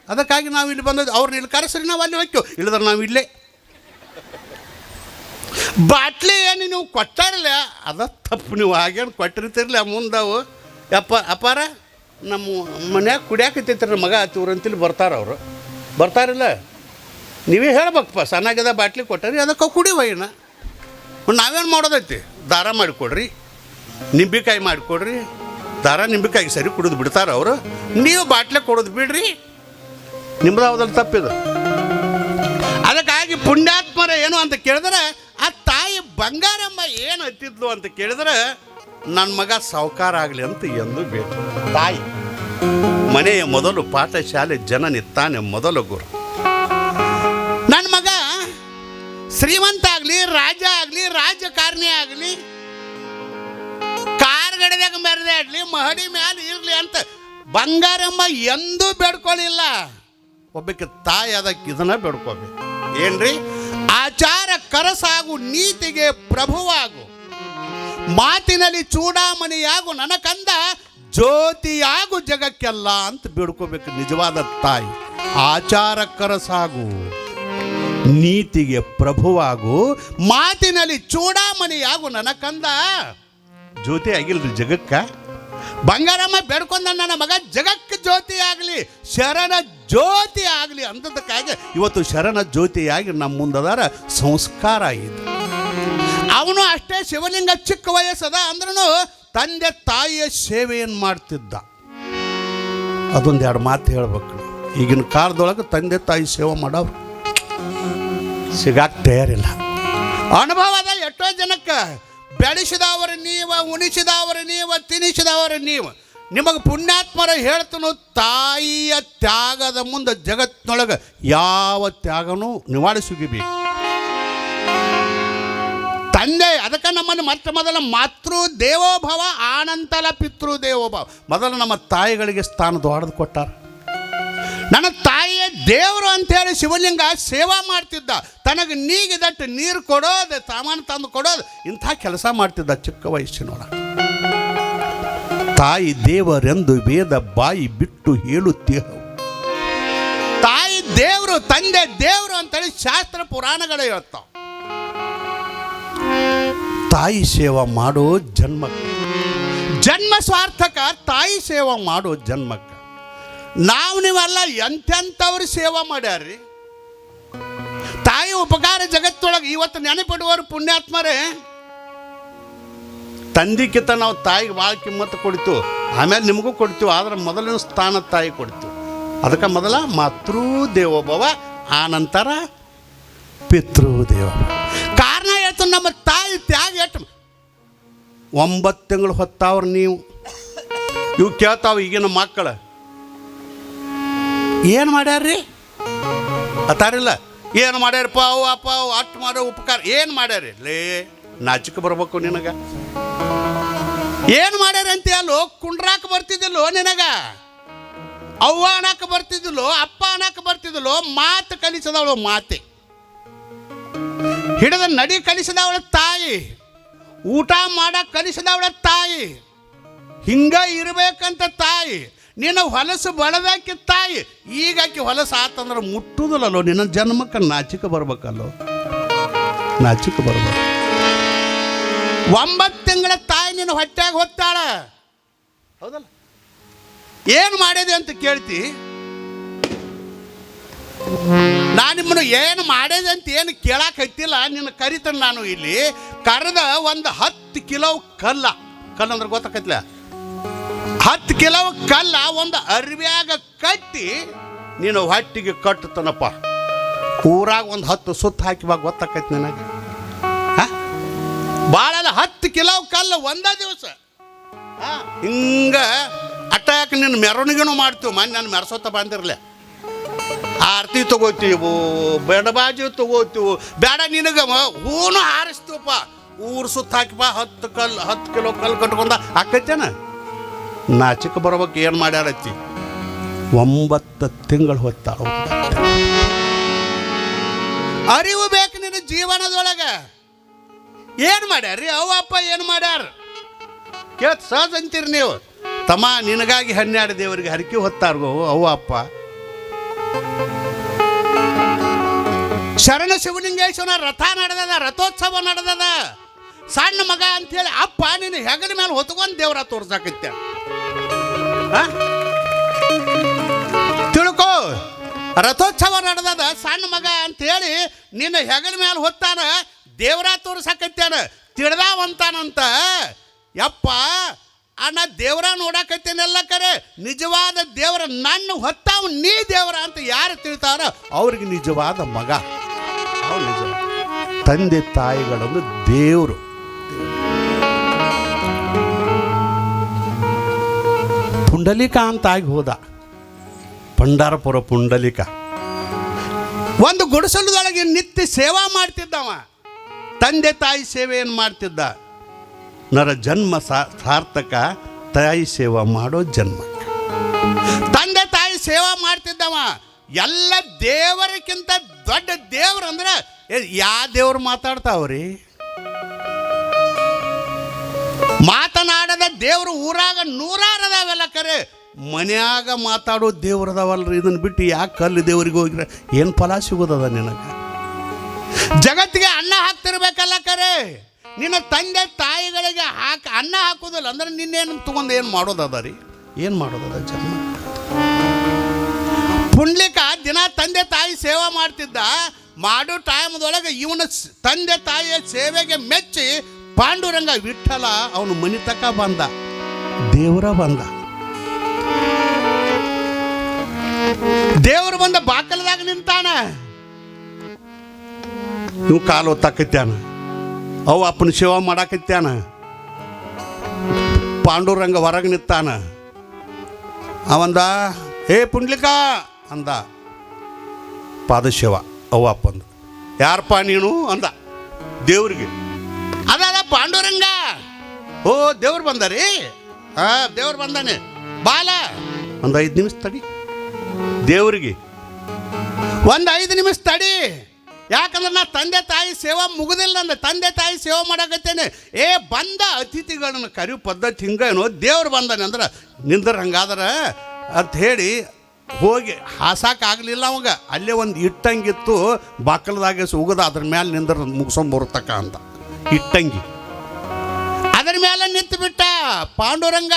ಅದಕ್ಕಾಗಿ ನಾವು ಇಲ್ಲಿ ಬಂದದ್ದು. ಅವ್ರನ್ನ ಇಲ್ಲಿ ಕರೆಸ್ರಿ ನಾವು ಅಲ್ಲಿ ಹೋಗ್ತೇವೆ, ಇಲ್ಲದ್ರೆ ನಾವು ಇಲ್ಲೇ. ಬಾಟ್ಲಿ ಏನು ನೀವು ಕೊಟ್ಟಾರಲ್ಲ ಅದ ತಪ್ಪು. ನೀವು ಹಾಗೇನು ಕೊಟ್ಟಿರ್ತಿರ್ಲಿ ಮುಂದವು. ಅಪ್ಪಾರ ನಮ್ಮ ಮನ್ಯಾಗ ಕುಡಿಯಾಕತ್ತೈತ್ರಿ ಮಗ ಊರಂತಲ್ಲಿ ಬರ್ತಾರವರು. ಬರ್ತಾರಿಲ್ಲ, ನೀವೇ ಹೇಳ್ಬೇಕಪ್ಪ, ಸಣ್ಣಾಗದ ಬಾಟ್ಲಿ ಕೊಟ್ಟಾರಿ ಅದಕ್ಕೆ ಕುಡಿವ. ಏನು ನಾವೇನು ಮಾಡೋದೈತಿ? ದಾರ ಮಾಡಿಕೊಡ್ರಿ, ನಿಂಬೆಕಾಯಿ ಮಾಡಿಕೊಡ್ರಿ. ದಾರ ನಿಂಬೆಕಾಯಿ ಸರಿ ಕುಡಿದು ಬಿಡ್ತಾರ ಅವರು. ನೀವು ಬಾಟ್ಲೆ ಕೊಡೋದು ಬಿಡ್ರಿ, ನಿಮ್ದು ಯಾವುದಲ್ಲಿ ತಪ್ಪಿದು. ಅದಕ್ಕಾಗಿ ಪುಣ್ಯಾತ್ಮರ ಏನು ಅಂತ ಕೇಳಿದ್ರೆ, ಆ ತಾಯಿ ಬಂಗಾರಮ್ಮ ಏನು ಹತ್ತಿದ್ಲು ಅಂತ ಕೇಳಿದ್ರೆ, ನನ್ನ ಮಗ ಸಾವುಕಾರ ಆಗಲಿ ಅಂತ ಎಂದು ಬೇಕು. ತಾಯಿ ಮನೆಯ ಮೊದಲು ಪಾಠಶಾಲೆ, ಜನನಿ ತಾನೆ ಮೊದಲು ಗುರು. ನನ್ನ ಮಗ ಶ್ರೀಮಂತ ಆಗಲಿ, ರಾಜ ಆಗಲಿ, ರಾಜಕಾರಣಿ ಆಗಲಿ, ಕಾರ್ ಗಡಿದಾಗ ಮೆರೆದಾಡ್ಲಿ, ಮಹಡಿ ಮ್ಯಾಲೆ ಇರಲಿ ಅಂತ ಬಂಗಾರಮ್ಮ ಎಂದೂ ಬೇಡ್ಕೊಳ್ಳಿಲ್ಲ. ಒಬ್ಬಕ್ಕೆ ತಾಯಿ ಅದಕ್ಕೆ ಇದನ್ನ ಬೇಡ್ಕೋಬೇಕು. ಏನ್ರಿ? ಆಚಾರ ಕರಸಾಗು, ನೀತಿಗೆ ಪ್ರಭುವಾಗು, ಮಾತಿನಲ್ಲಿ ಚೂಡಾಮಣಿಯಾಗು, ನನ್ನ ಕಂದ ಜ್ಯೋತಿಯಾಗು ಜಗಕ್ಕೆಲ್ಲ ಅಂತ ಬೇಡ್ಕೋಬೇಕು ನಿಜವಾದ ತಾಯಿ. ಆಚಾರ ಕರಸಾಗು, ನೀತಿಗೆ ಪ್ರಭುವಾಗು, ಮಾತಿನಲ್ಲಿ ಚೂಡಾಮಣಿಯಾಗು, ನನ್ನ ಕಂದ ಜ್ಯೋತಿ ಆಗಿಲ್ರಿ ಜಗಕ್ಕ. ಬಂಗಾರಮ್ಮ ಬೇಡ್ಕೊಂಡ ನನ್ನ ಮಗ ಜಗಕ್ಕೆ ಜ್ಯೋತಿ ಆಗಲಿ, ಶರಣ ಜ್ಯೋತಿ ಆಗಲಿ ಅಂದದಕ್ಕಾಗಿ ಇವತ್ತು ಶರಣ ಜ್ಯೋತಿಯಾಗಿ ನಮ್ಮ ಮುಂದದಾರ ಸಂಸ್ಕಾರ ಆಗಿದೆ. ಅವನು ಅಷ್ಟೇ ಶಿವಲಿಂಗ ಚಿಕ್ಕ ವಯಸ್ಸದ ಅಂದ್ರೂ ತಂದೆ ತಾಯಿಯ ಸೇವೆಯನ್ನು ಮಾಡ್ತಿದ್ದ. ಅದೊಂದೆರಡು ಮಾತು ಹೇಳ್ಬೇಕು. ಈಗಿನ ಕಾಲದೊಳಗೆ ತಂದೆ ತಾಯಿ ಸೇವೆ ಮಾಡೋರು ಸಿಗಾಕ್ ತಯಾರಿಲ್ಲ. ಅನುಭವದ ಎಷ್ಟೋ ಜನಕ್ಕೆ ಬೆಳೆಸಿದವರು ನೀವ, ಉಣಿಸಿದವರು ನೀವ, ತಿನ್ನಿಸಿದವರು ನೀವು. ನಿಮಗೆ ಪುಣ್ಯಾತ್ಮರ ಹೇಳ್ತನು, ತಾಯಿಯ ತ್ಯಾಗದ ಮುಂದೆ ಜಗತ್ತಿನೊಳಗೆ ಯಾವ ತ್ಯಾಗನೂ ನಿವಾಳಿಸುಗಿಬೇಕು. ತಂದೆ ಅದಕ್ಕೆ ನಮ್ಮನ್ನು ಮೊದಲ ಮಾತೃ ದೇವೋಭವ ಆನಂತಲ ಪಿತೃ ದೇವೋಭವ. ಮೊದಲು ನಮ್ಮ ತಾಯಿಗಳಿಗೆ ಸ್ಥಾನ ದೊಡ್ಡದು ಕೊಟ್ಟಾರ. ನನ್ನ ತಾಯಿಯ ದೇವರು ಅಂಥೇಳಿ ಶಿವಲಿಂಗ ಸೇವಾ ಮಾಡ್ತಿದ್ದ. ತನಗೆ ನೀಗಿದಟ್ಟು ನೀರು ಕೊಡೋದು, ಸಾಮಾನು ತಂದು ಕೊಡೋದು, ಇಂಥ ಕೆಲಸ ಮಾಡ್ತಿದ್ದ ಚಿಕ್ಕ ವಯಸ್ಸಿನೊಳಗೆ. ತಾಯಿ ದೇವರೆಂದು ವೇದ ಬಾಯಿ ಬಿಟ್ಟು ಹೇಳುತ್ತೇವೆ. ತಾಯಿ ದೇವರು, ತಂದೆ ದೇವರು ಅಂತೇಳಿ ಶಾಸ್ತ್ರ ಪುರಾಣಗಳೇ ಹೇಳ್ತಾವ. ತಾಯಿ ಸೇವಾ ಮಾಡೋ ಜನ್ಮಕ್ಕೆ, ಜನ್ಮ ಸ್ವಾರ್ಥಕ ತಾಯಿ ಸೇವಾ ಮಾಡೋ ಜನ್ಮಕ್ಕೆ. ನೀವೆಲ್ಲ ಎಂತೆಂಥವ್ರು ಸೇವಾ ಮಾಡ್ಯಾರ್ರಿ. ತಾಯಿ ಉಪಕಾರ ಜಗತ್ತೊಳಗೆ ಇವತ್ತು ನೆನಪಿಡುವರು ಪುಣ್ಯಾತ್ಮರೇ. ತಂದಿಕ್ಕಿಂತ ನಾವು ತಾಯಿಗೆ ಭಾಳ ಕಿಮ್ಮತ್ತು ಕೊಡ್ತೀವಿ, ಆಮೇಲೆ ನಿಮಗೂ ಕೊಡ್ತೀವಿ. ಆದ್ರೆ ಮೊದಲಿನ ಸ್ಥಾನ ತಾಯಿ ಕೊಡ್ತೀವಿ. ಅದಕ್ಕೆ ಮೊದಲ ಮಾತೃ ದೇವೋಭವ, ಆನಂತರ ಪಿತೃ ದೇವೋಭವ. ಕಾರಣ ಹೇಳ್ತು, ನಮ್ಮ ತಾಯಿ ತ್ಯಾಗ ಎಷ್ಟು 9 ತಿಂಗಳು ಹೊತ್ತಾವ್ರು ನೀವು. ಇವು ಕೇಳ್ತಾವ ಈಗಿನ ಮಕ್ಕಳು, ಏನು ಮಾಡ್ಯಾರ್ರಿ ಅತ್ತಾರಿಲ್ಲ. ಏನು ಮಾಡ್ಯಾರಪ್ಪ ಅವು ಅಪ್ಪ ಅವು ಅಷ್ಟು ಮಾಡೋ ಉಪಕಾರ ಏನು ಮಾಡ್ಯಾರಿ? ಲೇ ನಾಚಿಕೆ ಬರ್ಬೇಕು ನಿನಗೆ. ಏನು ಮಾಡ್ಯಾರ ಅಂತ ಅಲ್ಲೋ, ಕುಂಡ್ರಾಕ ಬರ್ತಿದ್ದಿಲ್ಲೋ ನಿನಗ, ಅವ್ವ ಅನ್ನಕ ಬರ್ತಿದ್ದಿಲ್ಲೋ, ಅಪ್ಪ ಅನ್ನಕ ಬರ್ತಿದ್ದಿಲ್ಲೋ. ಮಾತು ಕಲಿಸದವಳು ಮಾತೆ, ಹಿಡಿದ ನಡಿ ಕಲಿಸಿದವಳ ತಾಯಿ, ಊಟ ಮಾಡಕ್ಕೆ ಕಲಿಸಿದವಳ ತಾಯಿ, ಹಿಂಗ ಇರಬೇಕಂತ ತಾಯಿ. ನಿನ್ನ ಹೊಲಸು ಬಳದಾಕಿ ತಾಯಿ. ಈಗ ಆಕಿ ಹೊಲಸು ಆತಂದ್ರೆ ಮುಟ್ಟುದಿಲ್ಲಲ್ಲೋ. ನಿನ್ನ ಜನ್ಮಕ್ಕೆ ನಾಚಿಕೆ ಬರ್ಬೇಕಲ್ಲೋ, ನಾಚಿಕೆ ಬರ್ಬೇಕು. 9 ತಿಂಗಳ ತಾಯಿ ನಿನ್ನ ಹೊಟ್ಟ್ಯಾಗ ಹೊತ್ತಾಳ, ಹೌದಲ್ಲ? ಏನು ಮಾಡಿದೆ ಅಂತ ಕೇಳ್ತಿ. ನಾನು ನಿಮ್ಮನ್ನು ಏನು ಮಾಡಿದೆ ಅಂತ ಏನು ಕೇಳಕ್ಕೆ ಹತ್ತಿಲ್ಲ. ನಿನ್ನ ಕರಿತಾನೆ ನಾನು ಇಲ್ಲಿ. ಕರೆದ ಒಂದು 10 ಕಿಲೋ ಕಲ್ಲ ಅಂದ್ರೆ ಗೊತ್ತಾಕತ್ಲ, 10 ಕಿಲೋ ಕಲ್ಲ ಒಂದು ಅರಿವ್ಯಾಗ ಕಟ್ಟಿ ನೀನು ಹೊಟ್ಟಿಗೆ ಕಟ್ಟುತ್ತಾನಪ್ಪ. ಊರಾಗ ಒಂದು 10 ಸುತ್ತ ಹಾಕಿವಾಗ ಗೊತ್ತಾಕೈತಿ ನನಗೆ. ಭಾಳ 10 ಕಿಲೋ ಕಲ್ಲು ಒಂದೇ ದಿವಸ. ಹಿಂಗ ಅಟ್ಯಾಕ್ ನಿನ್ನ ಮೆರವಣಿಗೆನೂ ಮಾಡ್ತೀವಿ. ಮನೆ ನಾನು ಮೆರೆಸೋತ ಬಂದಿರಲಿ, ಆರತಿ ತಗೋತೀವು, ಬೆಡಬಾಜಿ ತಗೋತೀವಿ. ಬೇಡ ನಿನಗೆ ಹೂನು ಹಾರಿಸ್ತೀವಪ್ಪ. ಊರು ಸುತ್ತ ಹಾಕಿಪ್ಪ 10 ಕಿಲೋ ಕಲ್ಲು ಕಟ್ಕೊಂಡ ಆಕೈತೇನ? ನಾಚಿಕೆ ಬರ್ಬೇಕು. ಏನು ಮಾಡ್ಯಾರತ್ತಿ? 9 ತಿಂಗಳು ಹೊತ್ತಾಳ. ಅರಿವು ಬೇಕು ನಿನ್ನ ಜೀವನದೊಳಗೆ. ಏನು ಮಾಡ್ಯಾರ್ರಿ ಅವ್ವ ಅಪ್ಪ? ಏನು ಮಾಡ್ಯಾರ ಕೇಳ ಸಹಜ ಅಂತೀರಿ ನೀವು. ತಮ್ಮ ನಿನಗಾಗಿ 12 ದೇವರಿಗೆ ಹರಕೆ ಹೊತ್ತಾರ್ಗೋ ಅವ್ವ ಅಪ್ಪ. ಶರಣ ಶಿವಲಿಂಗೇಶ್ವರ ರಥ ನಡೆದದ, ರಥೋತ್ಸವ ನಡೆದದ. ಸಣ್ಣ ಮಗ ಅಂಥೇಳಿ ಅಪ್ಪ ನೀನು ಹೆಗಲ ಮೇಲೆ ಹೊತ್ಕೊಂಡು ದೇವ್ರ ತೋರ್ಸಾಕತ್ಯ. ತಿಳ್ಕೋ, ರಥೋತ್ಸವ ನಡೆದದ, ಸಣ್ಣ ಮಗ ಅಂಥೇಳಿ ನಿನ್ನ ಹೆಗಲ ಮೇಲೆ ಹೊತ್ತಾನ ದೇವ್ರ ತೋರ್ಸಾಕತ್ಯಾನ. ತಿಳಿದಾವಂತಾನಂತ, ಯಪ್ಪ ಅಣ್ಣ ದೇವ್ರ ನೋಡಾಕತ್ತೇನೆಲ್ಲ ಕರೆ, ನಿಜವಾದ ದೇವರ ನನ್ನ ಹೊತ್ತಾವ ನೀ ದೇವರ ಅಂತ ಯಾರು ತಿಳ್ತಾರ ಅವ್ರಿಗೆ ನಿಜವಾದ ಮಗ. ಅವ್ರು ನಿಜ ತಂದೆ ತಾಯಿಗಳನ್ನು ದೇವರು. ಪುಂಡಲಿಕ ಅಂತ ಆಗಿ ಹೋದ, ಪಂಡಾರಪುರ ಪುಂಡಲಿಕ. ಒಂದು ಗುಡಿಸಲದೊಳಗೆ ನಿತ್ಯ ಸೇವಾ ಮಾಡ್ತಿದ್ದವ. ತಂದೆ ತಾಯಿ ಸೇವೆಯನ್ನು ಮಾಡ್ತಿದ್ದ. ನರ ಜನ್ಮ ಸಾರ್ಥಕ, ತಾಯಿ ಸೇವಾ ಮಾಡೋ ಜನ್ಮ. ತಂದೆ ತಾಯಿ ಸೇವಾ ಮಾಡ್ತಿದ್ದವ. ಎಲ್ಲ ದೇವರಕ್ಕಿಂತ ದೊಡ್ಡ ದೇವ್ರು ಅಂದ್ರೆ ಯಾವ ದೇವ್ರು ಮಾತಾಡ್ತಾವ್ರಿ? ಮಾತನಾಡದ ದೇವ್ರು ಊರಾಗ ನೂರಾರದಾವೆಲ್ಲ ಕರೆ, ಮನ್ಯಾಗ ಮಾತಾಡೋ ದೇವ್ರದಾವಲ್ರಿ. ಇದನ್ನು ಬಿಟ್ಟು ಯಾಕೆ ಕಲ್ಲು ದೇವ್ರಿಗೆ ಹೋಗಿದ್ರೆ ಏನು ಫಲ ಸಿಗೋದದ ನಿನಗೆ? ಜಗತ್ತಿಗೆ ಅನ್ನ ಹಾಕ್ತಿರ್ಬೇಕಲ್ಲ ಕರೆ. ನಿನ್ನ ತಂದೆ ತಾಯಿಗಳಿಗೆ ಅನ್ನ ಹಾಕೋದಿಲ್ಲ ಅಂದ್ರೆ ನಿನ್ನೇನು ತಗೊಂಡು ಏನು ಮಾಡೋದದ ರೀ? ಏನು ಮಾಡೋದದ ಜನ್ಮ? ಪುಂಡ್ಲಿಕ ದಿನ ತಂದೆ ತಾಯಿ ಸೇವೆ ಮಾಡ್ತಿದ್ದ. ಮಾಡೋ ಟೈಮ್ದೊಳಗೆ ಇವನ ತಂದೆ ತಾಯಿಯ ಸೇವೆಗೆ ಮೆಚ್ಚಿ ಪಾಂಡುರಂಗ ವಿಠಲ ಅವನು ಮನೆ ತಕ ಬಂದ, ದೇವರ ಬಂದ. ದೇವರು ಬಂದ ಬಾಕಲದಾಗ ನಿಂತಾನ. ಇವು ಕಾಲು ಒತ್ತಾಕತ್ಯಾನ, ಅವು ಅಪ್ಪನ ಸೇವಾ ಮಾಡಾಕತ್ಯಾನ. ಪಾಂಡುರಂಗ ಹೊರಗೆ ನಿಂತಾನ. ಅವಂದ ಏ ಪುಂಡ್ಲಿಕ ಅಂದ. ಪಾದಶೇವ ಅವ ಅಪ್ಪಂದ. ಯಾರಪ್ಪ ನೀನು ಅಂದ ದೇವ್ರಿಗೆ. ಅದ ಪಾಂಡುರಂಗ. ಓ ದೇವ್ರು ಬಂದಾರಿ? ದೇವ್ರು ಬಂದಾನೆ, ಬಾಲ ಒಂದು 5 ನಿಮಿಷ ತಡಿ. ದೇವ್ರಿಗೆ ಒಂದು 5 ನಿಮಿಷ ತಡಿ. ಯಾಕಂದ್ರೆ ನಾ ತಂದೆ ತಾಯಿ ಸೇವಾ ಮುಗುದಿಲ್ಲ, ಅಂದ ತಂದೆ ತಾಯಿ ಸೇವೆ ಮಾಡಾಕತ್ತೇನೆ. ಏ ಬಂದ ಅತಿಥಿಗಳನ್ನ ಕರಿಯೋ ಪದ್ಧತಿ ಹಿಂಗೇನೋ, ದೇವ್ರು ಬಂದಾನೆ ಅಂದ್ರೆ ನಿಂದ್ರೆ ಹಂಗಾದ್ರೆ ಅಂತ ಹೇಳಿ ಹೋಗಿ ಹಾಸಾಕಾಗಲಿಲ್ಲ ಅವಾಗ. ಅಲ್ಲೇ ಒಂದು ಇಟ್ಟಂಗಿತ್ತು ಬಾಕಲದಾಗೆ ಉಗದ, ಅದ್ರ ಮೇಲೆ ನಿಂದ್ರೆ ಮುಗಿಸ್ಕೊಂಬರ್ತಕ್ಕ ಅಂತ ಇಟ್ಟಂಗಿ. ಅದರ ಮೇಲೆ ನಿಂತು ಬಿಟ್ಟ ಪಾಂಡುರಂಗ.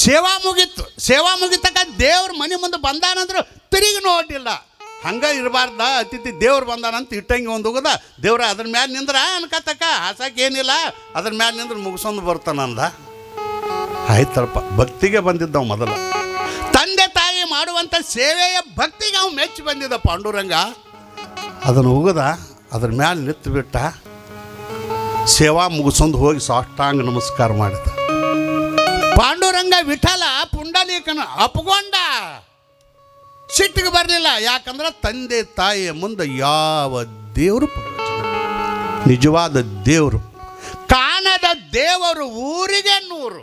ಸೇವಾ ಮುಗೀತು. ಸೇವಾ ಮುಗಿತಕ್ಕ ದೇವ್ರ ಮನೆ ಮುಂದೆ ಬಂದಾನಂದ್ರೆ ತಿರುಗಿ ನೋಡಿಲ್ಲ. ಹಂಗೆ ಇರಬಾರ್ದ, ಅತಿಥಿ ದೇವ್ರು ಬಂದಾನಂತ ಇಟ್ಟಂಗಿ ಒಂದು ಹೋಗದ. ದೇವ್ರ ಅದ್ರ ಮೇಲೆ ನಿಂದ್ರ ಅನ್ಕತ್ತಕ್ಕ, ಹಾಸಕ್ಕೇನಿಲ್ಲ, ಅದ್ರ ಮೇಲೆ ನಿಂದ್ರೆ ಮುಗಿಸೊಂದು ಬರ್ತಾನಂದ. ಆಯ್ತರಪ್ಪ, ಭಕ್ತಿಗೆ ಬಂದಿದ್ದವು ಮೊದಲು. ತಂದೆ ತಾಯಿ ಮಾಡುವಂಥ ಸೇವೆಯ ಭಕ್ತಿಗೆ ಅವ್ನು ಮೆಚ್ಚಿ ಬಂದಿದ್ದ ಪಾಂಡುರಂಗ. ಅದನ್ನು ಹೋಗದ, ಅದ್ರ ಮೇಲೆ ನಿಂತು ಬಿಟ್ಟ. ಸೇವಾ ಮುಗಿಸೊಂದು ಹೋಗಿ ಸಾಷ್ಟಾಂಗ ನಮಸ್ಕಾರ ಮಾಡಿದ. ಪಾಂಡುರಂಗ ವಿಠಲ ಪುಂಡಲೀಕನ ಅಪ್ಕೊಂಡ. ಸಿಟ್ಟಿಗೆ ಬರಲಿಲ್ಲ. ಯಾಕಂದ್ರೆ ತಂದೆ ತಾಯಿಯ ಮುಂದೆ ಯಾವ ದೇವರು ನಿಜವಾದ ದೇವರು. ಕಾಣದ ದೇವರು ಊರಿಗೆ 100.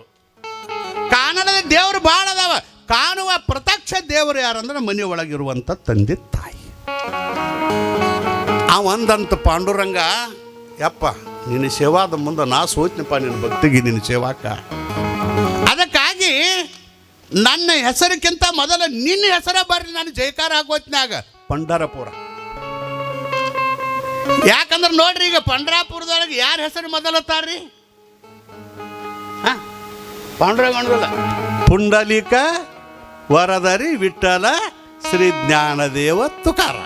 ಕಾಣದ ದೇವರು ಭಾಳ ಅದಾವ. ಕಾಣುವ ಪ್ರತ್ಯಕ್ಷ ದೇವರು ಯಾರಂದ್ರೆ ಮನೆಯೊಳಗಿರುವಂಥ ತಂದೆ ತಾಯಿ. ಅವಂದಂತ ಪಾಂಡುರಂಗ, ಯಪ್ಪ ನಿನ್ನ ಸೇವಾದ ಮುಂದೆ ನಾ ಸೋತ್ನಪ್ಪ ನಿನ್ನ ಭಕ್ತಿಗೆ, ನಿನ್ನ ಸೇವಾಕ. ಅದಕ್ಕಾಗಿ ನನ್ನ ಹೆಸರಿಗಿಂತ ಮೊದಲು ನಿನ್ನ ಹೆಸರ ಬರ್ರಿ, ನಾನು ಜಯಕಾರ ಹಾಕೋತ್ನಾಗ ಪಂಡರಪುರ. ಯಾಕಂದ್ರೆ ನೋಡ್ರಿ, ಈಗ ಪಂಡರಾಪುರದೊಳಗೆ ಯಾರ ಹೆಸರು ಮೊದಲತ್ತಾರ್ರಿ? ಪಾಂಡುರಂಗ ಪುಂಡಲಿಕ ವರದರಿ ವಿಠಲ ಶ್ರೀ ಜ್ಞಾನದೇವ ತುಕಾರ.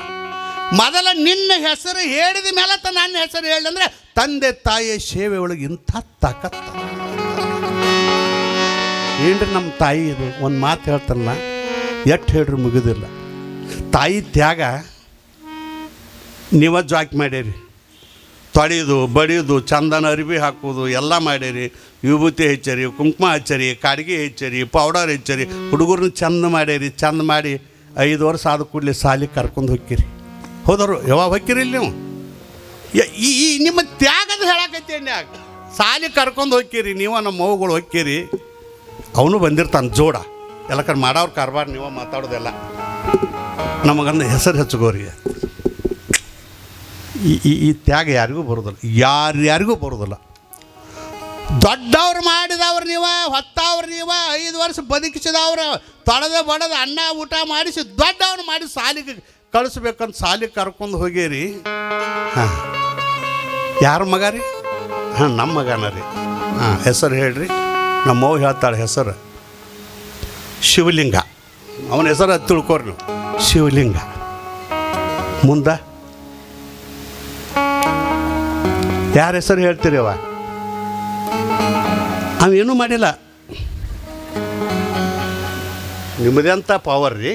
ಮೊದಲ ನಿನ್ನ ಹೆಸರು ಹೇಳಿದ ಮೇಲೆ ನನ್ನ ಹೆಸರು ಹೇಳಿದ್ರೆ ತಂದೆ ತಾಯಿಯ ಸೇವೆ ಒಳಗೆ ಇಂಥ ತಾಕತ್ತ ಏನ್ರಿ. ನಮ್ಮ ತಾಯಿ ಇದು ಒಂದು ಮಾತು ಹೇಳ್ತಾರಲ್ಲ, ಎಷ್ಟು ಹೇಳ್ರಿ ಮುಗಿದಿಲ್ಲ. ತಾಯಿ ತ್ಯಾಗ ನೀವ ಜಾಕಿ ಮಾಡ್ಯಾರಿ. ತೊಳೆಯೋದು, ಬಡಿಯೋದು, ಚಂದನ ಅರಿವಿ ಹಾಕೋದು ಎಲ್ಲ ಮಾಡ್ಯಾರಿ. ವಿಭೂತಿ ಹೆಚ್ಚರಿ, ಕುಂಕುಮ ಹಚ್ಚರಿ, ಕಾಡಿಗೆ ಹೆಚ್ಚರಿ, ಪೌಡರ್ ಹೆಚ್ಚರಿ. ಹುಡುಗರನ್ನ ಚಂದ ಮಾಡ್ಯಾರಿ. ಚಂದ ಮಾಡಿ 5 ವರ್ಷ ಆದ ಕೂಡಲೇ ಸಾಲಿ ಕರ್ಕೊಂಡು ಹೋಗ್ತೀರಿ. ಹೋದರು ಯಾವಾಗ ಹೋಗ್ತೀರಿ ಇಲ್ಲಿ ನೀವು? ಈ ನಿಮ್ಮ ತ್ಯಾಗದ ಹೇಳಕತ್ತೇನೆ. ಸಾಲಿ ಕರ್ಕೊಂಡು ಹೋಗ್ತೀರಿ ನೀವು, ನಮ್ಮ ಮಗುಗಳು ಹೋಗ್ತೀರಿ. ಅವನು ಬಂದಿರ್ತಾನೆ ಜೋಡ. ಎಲ್ಲ ಕಡೆ ಮಾಡೋರು ಕಾರ್ಬಾರ್ ನೀವು ಮಾತಾಡೋದೆಲ್ಲ. ನಮಗಂದು ಹೆಸರು ಹೆಚ್ಚಗೋರಿ. ಈ ತ್ಯಾಗ ಯಾರಿಗೂ ಬರೋದಿಲ್ಲ, ಯಾರ್ಯಾರಿಗೂ ಬರೋದಿಲ್ಲ. ದೊಡ್ಡವ್ರು ಮಾಡಿದವ್ರು ನೀವು, ಹೊತ್ತವ್ರು ನೀವು, 5 ವರ್ಷ ಬದುಕಿಸಿದವ್ರು, ತೊಳೆದ ಬಡದ ಅನ್ನ ಊಟ ಮಾಡಿಸಿ ದೊಡ್ಡವ್ರು ಮಾಡಿ ಸಾಲಿಗೆ ಕಳಿಸ್ಬೇಕಂತ ಸಾಲಿಗೆ ಕರ್ಕೊಂಡು ಹೋಗ್ಯಾರಿ. ಹಾಂ, ಯಾರ ಮಗ ರೀ? ಹಾಂ, ನಮ್ಮ ಮಗನ ರೀ. ಹಾಂ, ಹೆಸರು ಹೇಳ್ರಿ. ನಮ್ಮವ್ವ ಹೇಳ್ತಾಳೆ ಹೆಸರು ಶಿವಲಿಂಗ. ಅವನ ಹೆಸರು ಅದು ತಿಳ್ಕೊರಿ ನೀವು, ಶಿವಲಿಂಗ. ಮುಂದೆ ಯಾರ ಹೆಸರು ಹೇಳ್ತೀರಿ? ಅವೇನೂ ಮಾಡಿಲ್ಲ. ನಿಮ್ಮದೆಂಥ ಪವರ್ ರೀ.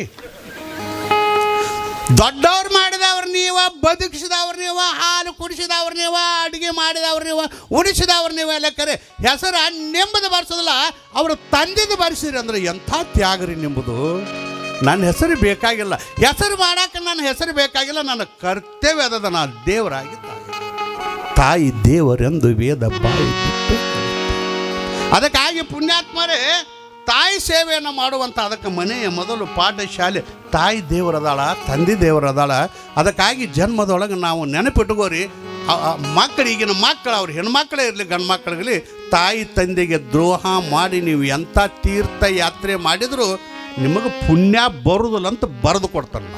ದೊಡ್ಡವ್ರು ಮಾಡಿದವ್ರು ನೀವು, ಬದುಕಿಸಿದವ್ರು ನೀವು, ಹಾಲು ಕುಡಿಸಿದವ್ರು ನೀವು, ಅಡುಗೆ ಮಾಡಿದವ್ರು ನೀವು, ಉಣಿಸಿದವ್ರು ನೀವು. ಎಲ್ಲ ಕರೆ ಹೆಸರು ನೆಂಬದು ಬರ್ಸೋದಿಲ್ಲ, ಅವರು ತಂದೆದು ಬರ್ಸಿರಿ ಅಂದ್ರೆ ಎಂಥ ತ್ಯಾಗ ರೀ ನಿಂಬುದು. ನನ್ನ ಹೆಸರು ಬೇಕಾಗಿಲ್ಲ, ಹೆಸರು ಮಾಡೋಕೆ ನನ್ನ ಹೆಸರು ಬೇಕಾಗಿಲ್ಲ, ನನ್ನ ಕರ್ತವ್ಯ ಅದದ. ನಾನು ದೇವರಾಗಿ ತಾಯಿ ದೇವರೆಂದು ವೇದ ಬಾಯಿ ಬಿಟ್ಟು. ಅದಕ್ಕಾಗಿ ಪುಣ್ಯಾತ್ಮರೇ ತಾಯಿ ಸೇವೆಯನ್ನು ಮಾಡುವಂಥ, ಅದಕ್ಕೆ ಮನೆಯ ಮೊದಲು ಪಾಠಶಾಲೆ. ತಾಯಿ ದೇವರದಾಳ, ತಂದೆ ದೇವರದಾಳ. ಅದಕ್ಕಾಗಿ ಜನ್ಮದೊಳಗೆ ನಾವು ನೆನಪಿಟ್ಕೋರಿ. ಮಕ್ಕಳಿಗಿನ ಮಕ್ಕಳು, ಅವ್ರು ಹೆಣ್ಮಕ್ಳೇ ಇರಲಿ ಗಂಡು ಮಕ್ಕಳಿಗಲಿ, ತಾಯಿ ತಂದೆಗೆ ದ್ರೋಹ ಮಾಡಿ ನೀವು ಎಂಥ ತೀರ್ಥ ಯಾತ್ರೆ ಮಾಡಿದರೂ ನಿಮಗೆ ಪುಣ್ಯ ಬರುವುದಿಲ್ಲ ಅಂತ ಬರೆದು ಕೊಡ್ತಾನೆ.